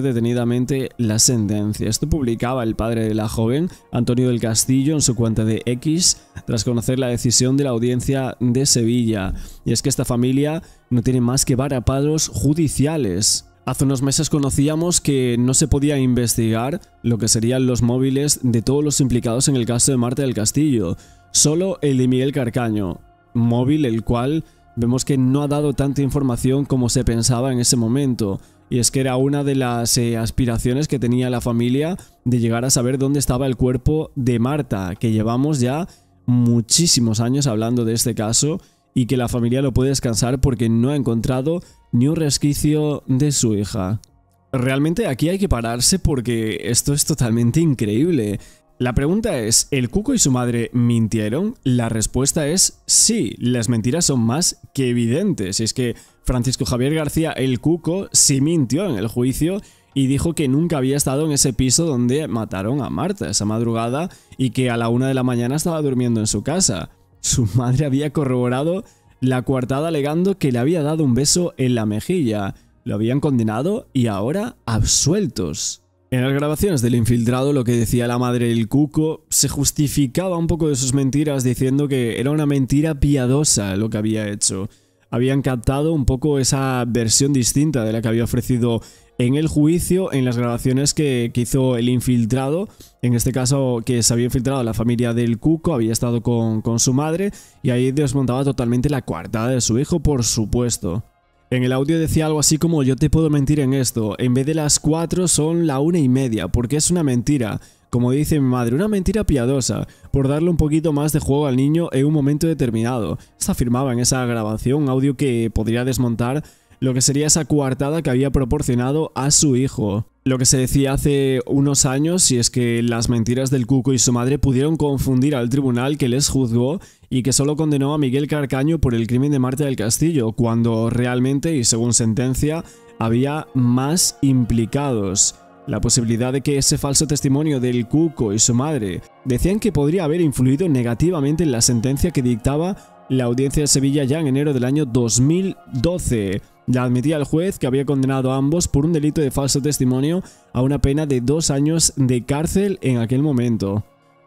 detenidamente la sentencia. Esto publicaba el padre de la joven, Antonio del Castillo, en su cuenta de X, tras conocer la decisión de la audiencia de Sevilla. Y es que esta familia no tiene más que varapalos judiciales. Hace unos meses conocíamos que no se podía investigar lo que serían los móviles de todos los implicados en el caso de Marta del Castillo, solo el de Miguel Carcaño, móvil el cual vemos que no ha dado tanta información como se pensaba en ese momento. Y es que era una de las aspiraciones que tenía la familia de llegar a saber dónde estaba el cuerpo de Marta, que llevamos ya muchísimos años hablando de este caso y que la familia lo puede descansar porque no ha encontrado ni un resquicio de su hija. Realmente aquí hay que pararse porque esto es totalmente increíble. La pregunta es, ¿el Cuco y su madre mintieron? La respuesta es sí, las mentiras son más que evidentes. Y es que Francisco Javier García, el Cuco, sí mintió en el juicio y dijo que nunca había estado en ese piso donde mataron a Marta esa madrugada y que a la 1 de la mañana estaba durmiendo en su casa. Su madre había corroborado la coartada alegando que le había dado un beso en la mejilla. Lo habían condenado y ahora absueltos. En las grabaciones del infiltrado, lo que decía la madre del Cuco se justificaba un poco de sus mentiras diciendo que era una mentira piadosa lo que había hecho. Habían captado un poco esa versión distinta de la que había ofrecido en el juicio, en las grabaciones que hizo el infiltrado, en este caso que se había infiltrado a la familia del Cuco, había estado con su madre y ahí desmontaba totalmente la coartada de su hijo, por supuesto. En el audio decía algo así como: yo te puedo mentir en esto, en vez de las 4 son la 1:30, porque es una mentira. Como dice mi madre, una mentira piadosa, por darle un poquito más de juego al niño en un momento determinado. Esto afirmaba en esa grabación, un audio que podría desmontar lo que sería esa coartada que había proporcionado a su hijo. Lo que se decía hace unos años, y es que las mentiras del Cuco y su madre pudieron confundir al tribunal que les juzgó y que solo condenó a Miguel Carcaño por el crimen de Marta del Castillo, cuando realmente, y según sentencia, había más implicados. La posibilidad de que ese falso testimonio del Cuco y su madre decían que podría haber influido negativamente en la sentencia que dictaba la audiencia de Sevilla ya en enero del año 2012. Ya admitía el juez que había condenado a ambos por un delito de falso testimonio a una pena de 2 años de cárcel en aquel momento.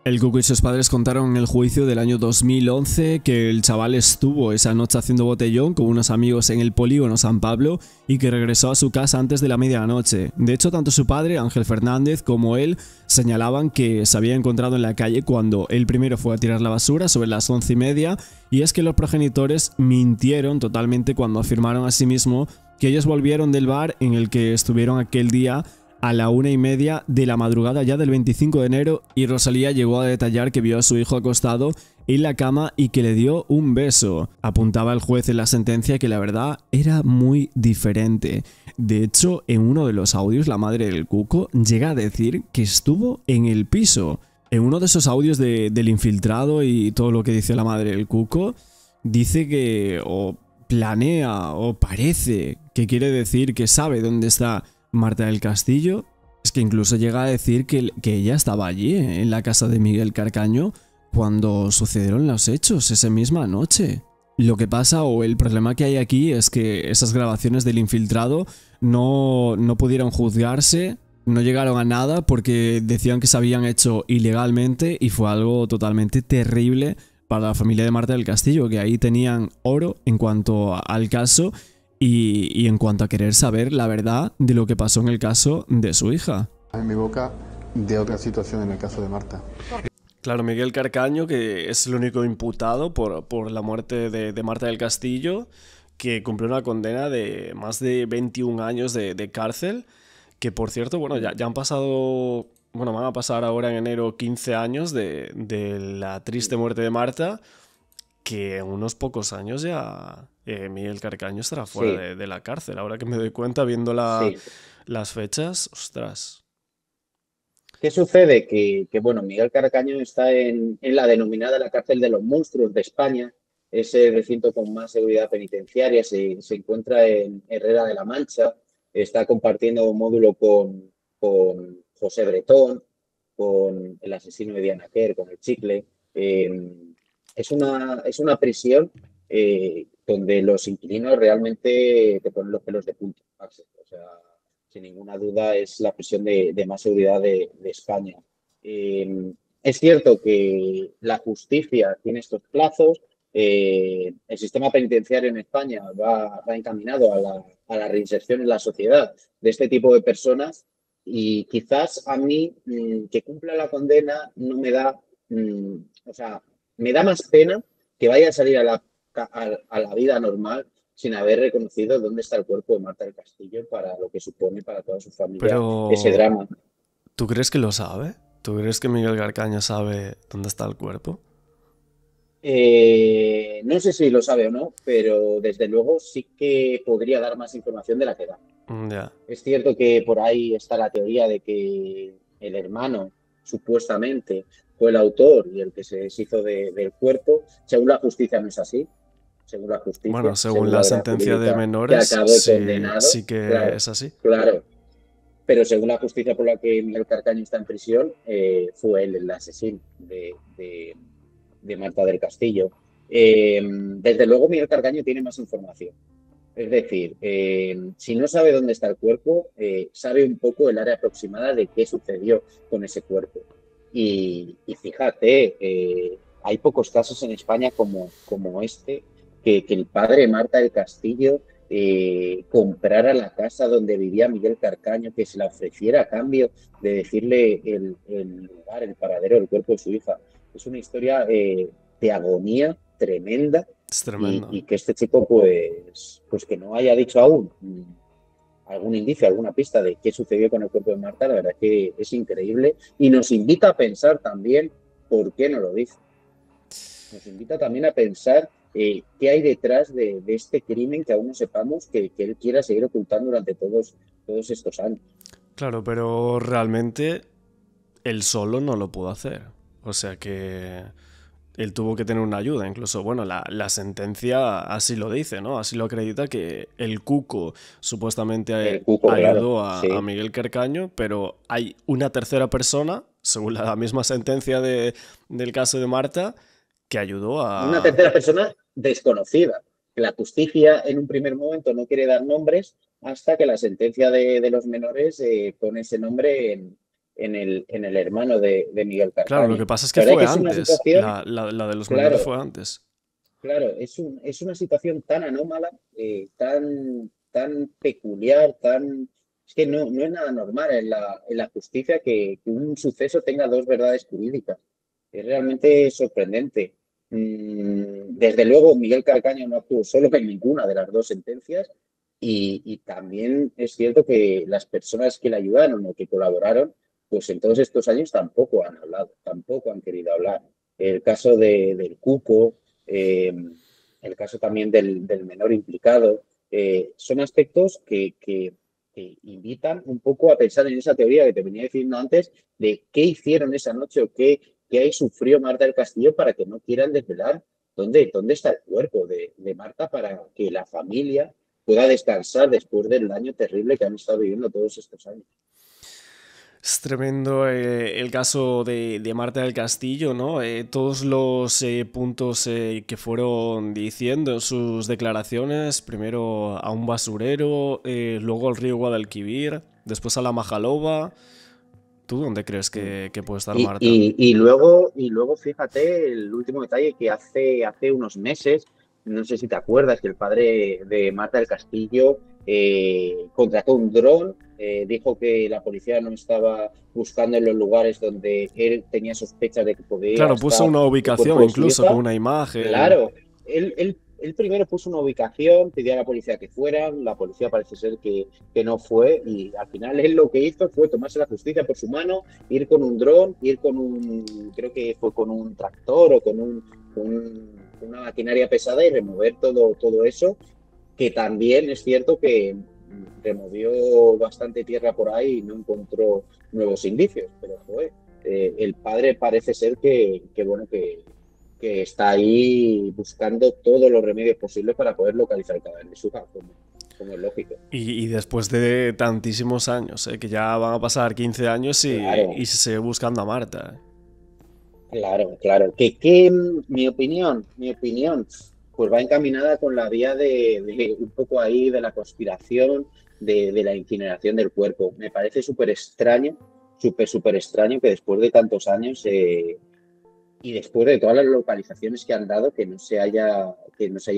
El Cuco y sus padres contaron en el juicio del año 2011 que el chaval estuvo esa noche haciendo botellón con unos amigos en el polígono San Pablo y que regresó a su casa antes de la medianoche. De hecho, tanto su padre, Ángel Fernández, como él señalaban que se había encontrado en la calle cuando él primero fue a tirar la basura sobre las 11:30, y es que los progenitores mintieron totalmente cuando afirmaron a sí mismo que ellos volvieron del bar en el que estuvieron aquel día a la 1:30 de la madrugada ya del 25 de enero, y Rosalía llegó a detallar que vio a su hijo acostado en la cama y que le dio un beso. Apuntaba el juez en la sentencia que la verdad era muy diferente. De hecho, en uno de los audios la madre del Cuco llega a decir que estuvo en el piso. En uno de esos audios del infiltrado y todo lo que dice la madre del Cuco, dice que o planea o parece que quiere decir que sabe dónde está Marta del Castillo. Es que incluso llega a decir que ella estaba allí, en la casa de Miguel Carcaño, cuando sucedieron los hechos esa misma noche. Lo que pasa, o el problema que hay aquí, es que esas grabaciones del infiltrado no pudieron juzgarse, no llegaron a nada porque decían que se habían hecho ilegalmente, y fue algo totalmente terrible para la familia de Marta del Castillo, que ahí tenían oro en cuanto al caso y en cuanto a querer saber la verdad de lo que pasó en el caso de su hija. En mi boca de otra situación en el caso de Marta. Claro, Miguel Carcaño, que es el único imputado por la muerte de Marta del Castillo, que cumplió una condena de más de 21 años de cárcel, que por cierto, bueno, ya han pasado, bueno, van a pasar ahora en enero 15 años de la triste muerte de Marta, que en unos pocos años ya Miguel Carcaño estará fuera de la cárcel. Ahora que me doy cuenta, viendo las fechas, ostras. ¿Qué sucede? Que bueno, Miguel Carcaño está en la denominada la cárcel de los monstruos de España. Ese recinto con más seguridad penitenciaria se encuentra en Herrera de la Mancha. Está compartiendo un módulo con José Bretón, con el asesino de Diana Quer, con el Chicle. Es una prisión donde los inquilinos realmente te ponen los pelos de punta, Axel. O sea, sin ninguna duda es la prisión de más seguridad de España. Es cierto que la justicia tiene estos plazos. El sistema penitenciario en España va encaminado a la reinserción en la sociedad de este tipo de personas, y quizás a mí que cumpla la condena no me da, o sea, me da más pena que vaya a salir a la vida normal sin haber reconocido dónde está el cuerpo de Marta del Castillo, para lo que supone para toda su familia. Pero ese drama. ¿Tú crees que lo sabe? ¿Tú crees que Miguel Carcaño sabe dónde está el cuerpo? No sé si lo sabe o no, pero desde luego sí que podría dar más información de la que da. Yeah. Es cierto que por ahí está la teoría de que el hermano supuestamente fue el autor y el que se deshizo del cuerpo. Según la justicia no es así. Según la justicia. Bueno, según la sentencia de menores, sí que claro, es así. Claro. Pero según la justicia por la que Miguel Carcaño está en prisión, fue él el asesino de Marta del Castillo. Desde luego Miguel Carcaño tiene más información. Es decir, si no sabe dónde está el cuerpo, sabe un poco el área aproximada de qué sucedió con ese cuerpo. Y fíjate, hay pocos casos en España como este, que el padre de Marta del Castillo comprara la casa donde vivía Miguel Carcaño, que se la ofreciera a cambio de decirle el lugar, el paradero del cuerpo de su hija. Es una historia de agonía tremenda. Es tremendo. Y que este chico pues que no haya dicho aún algún indicio, alguna pista de qué sucedió con el cuerpo de Marta, la verdad es que es increíble, y nos invita a pensar también por qué no lo dice. Nos invita también a pensar qué hay detrás de este crimen que aún no sepamos, que él quiera seguir ocultando durante todos estos años. Claro, pero realmente él solo no lo pudo hacer. O sea que él tuvo que tener una ayuda. Incluso, bueno, la sentencia así lo dice, ¿no? Así lo acredita, que el Cuco supuestamente ayudó claro, a Miguel Carcaño, pero hay una tercera persona, según la misma sentencia del caso de Marta, que ayudó a... Una tercera persona desconocida. Que la justicia en un primer momento no quiere dar nombres hasta que la sentencia de los menores pone ese nombre el hermano de Miguel Carcaño. Claro, lo que pasa es que fue antes. La de los menores fue antes. Claro, es una situación tan anómala, tan peculiar, es que no es nada normal en la justicia que un suceso tenga dos verdades jurídicas. Es realmente sorprendente. Desde luego, Miguel Carcaño no actuó solo en ninguna de las dos sentencias y también es cierto que las personas que le ayudaron o que colaboraron, pues en todos estos años tampoco han hablado, tampoco han querido hablar. El caso del Cuco, el caso también del menor implicado, son aspectos que invitan un poco a pensar en esa teoría que te venía diciendo antes de qué hicieron esa noche o qué ahí sufrió Marta del Castillo para que no quieran desvelar dónde está el cuerpo de Marta para que la familia pueda descansar después del daño terrible que han estado viviendo todos estos años. Es tremendo el caso de Marta del Castillo, ¿no? Todos los puntos que fueron diciendo en sus declaraciones, primero a un basurero, luego al río Guadalquivir, después a la Majaloba. ¿Tú dónde crees que puede estar Marta? Y luego, fíjate, el último detalle que hace unos meses, no sé si te acuerdas, que el padre de Marta del Castillo contrató un dron, dijo que la policía no estaba buscando en los lugares donde él tenía sospechas de que podía Claro, estar puso una ubicación incluso con una imagen. Claro, él primero puso una ubicación, pidió a la policía que fueran, la policía parece ser que no fue y al final él lo que hizo fue tomarse la justicia por su mano, ir con un dron, creo que fue con un tractor o con una maquinaria pesada y remover todo eso, que también es cierto que removió bastante tierra por ahí y no encontró nuevos indicios, pero el padre parece ser que está ahí buscando todos los remedios posibles para poder localizar el cadáver de su hija, como es lógico. Y después de tantísimos años, que ya van a pasar 15 años y se sigue buscando a Marta. Claro. Mi opinión, pues va encaminada con la vía de un poco ahí de la conspiración, de la incineración del cuerpo. Me parece súper extraño que después de tantos años y después de todas las localizaciones que han dado, que no se haya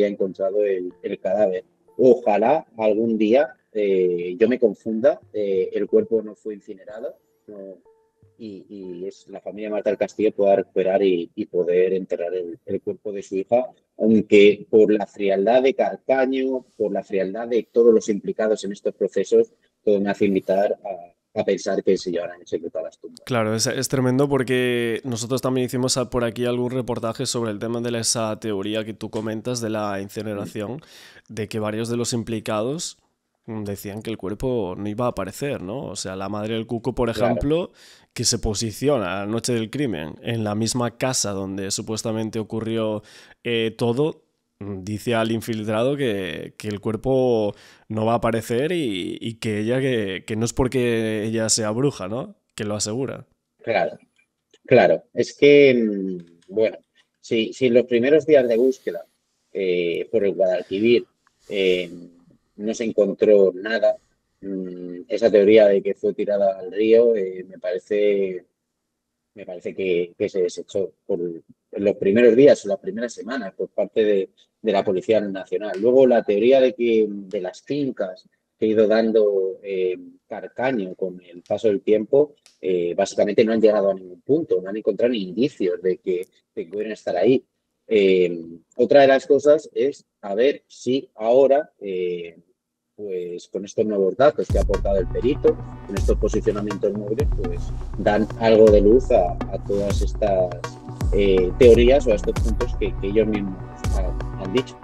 encontrado el cadáver. Ojalá algún día yo me confunda, el cuerpo no fue incinerado, y la familia de Marta del Castillo pueda recuperar y poder enterrar el cuerpo de su hija, aunque por la frialdad de Carcaño, por la frialdad de todos los implicados en estos procesos, todo me hace invitar a pensar que se llevarán en secreto a las tumbas. Claro, es tremendo porque nosotros también hicimos por aquí algún reportaje sobre el tema de esa teoría que tú comentas de la incineración, de que varios de los implicados decían que el cuerpo no iba a aparecer, ¿no? O sea, la madre del Cuco, por ejemplo, que se posiciona la noche del crimen en la misma casa donde supuestamente ocurrió todo, dice al infiltrado que el cuerpo no va a aparecer y que ella que no es porque ella sea bruja, ¿no? Que lo asegura. Claro. Es que, bueno, si en los primeros días de búsqueda por el Guadalquivir no se encontró nada, esa teoría de que fue tirada al río me parece que se desechó en los primeros días o las primeras semanas por parte de la Policía Nacional. Luego la teoría de las fincas que ha ido dando Carcaño con el paso del tiempo, básicamente no han llegado a ningún punto, no han encontrado ni indicios de que pudieran estar ahí. Otra de las cosas es a ver si ahora, pues con estos nuevos datos que ha aportado el perito, con estos posicionamientos móviles, pues dan algo de luz a todas estas teorías o a estos puntos que ellos mismos han dicho.